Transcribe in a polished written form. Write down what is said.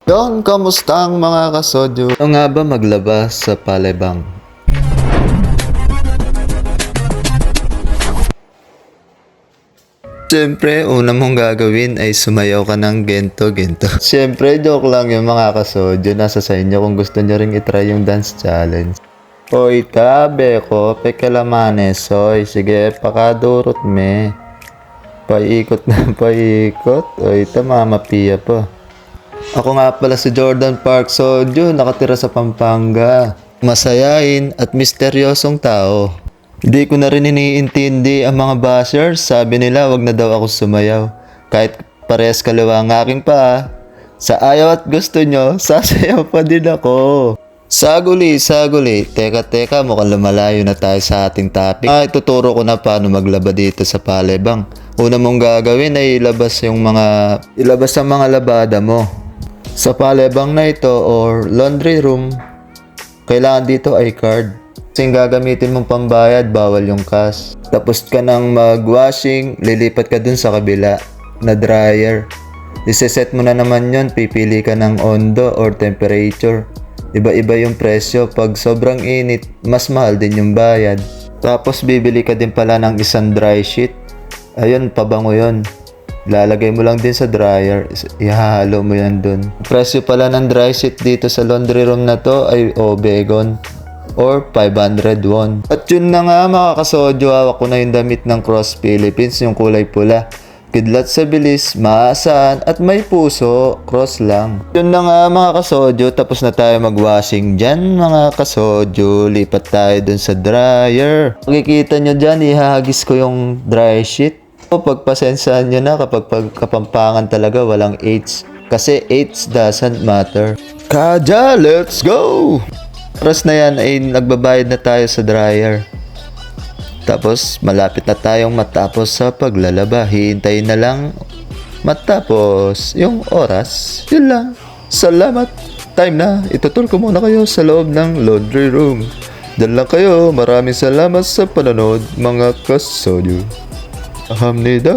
Yon, kamusta ang mga kasodyo? Ano nga ba maglaba sa Palembang? Siyempre, una mong gagawin ay sumayaw ka ng gento-gento. Siyempre, joke lang yung mga kasodyo. Nasa sa inyo kung gusto nyo ring itry yung dance challenge. Hoy, tabe ko, pekalamanes, soy. Sige, pakadurot me. Paikot na paikot. Oy, tamamapiya pa. Ako nga pala si Jordan Park Sodyo, nakatira sa Pampanga. Masayain at misteryosong tao. Hindi ko na rin iniintindi ang mga bashers. Sabi nila wag na daw ako sumayaw. Kahit parehas kaliwa ang aking paa. Sa ayaw at gusto nyo, sasayaw pa din ako. Saguli. Teka, mukhang lumalayo na tayo sa ating topic. Ituturo ko na paano maglaba dito sa Palembang. Una mong gagawin ay ilabas ang mga labada mo. Sa Palembang na ito or laundry room, kailangan dito ay card. Kasi gagamitin mong pambayad, bawal yung cash. Tapos ka nang mag-washing, lilipat ka dun sa kabila na dryer. Iseset mo na naman yon, pipili ka ng ondo or temperature. Iba-iba yung presyo. Pag sobrang init, mas mahal din yung bayad. Tapos bibili ka din pala ng isang dry sheet. Ayun, pabango yon. Lalagay mo lang din sa dryer, ihahalo mo yan dun. Presyo pala ng dry sheet dito sa laundry room na to ay Obegon or 500 won. At yun na nga mga kasodyo, hawak ko na yung damit ng Cross Philippines, yung kulay pula. Kidlat sa bilis, maasahan at may puso, cross lang. Yun na nga mga kasodyo, tapos na tayo mag-washing dyan mga kasodyo. Lipat tayo dun sa dryer. Makikita nyo dyan, ihahagis ko yung dry sheet. Pagpasensyahan nyo na kapag Kapampangan talaga walang H. Kasi H doesn't matter. Kaja, let's go! Oras na yan ay nagbabayad na tayo sa dryer. Tapos malapit na tayong matapos sa paglalaba. Hihintayin na lang matapos yung oras. Yun lang. Salamat. Time na. Itutur ko muna kayo sa loob ng laundry room. Diyan lang kayo. Maraming salamat sa panonood mga kasodyo. Hamnida.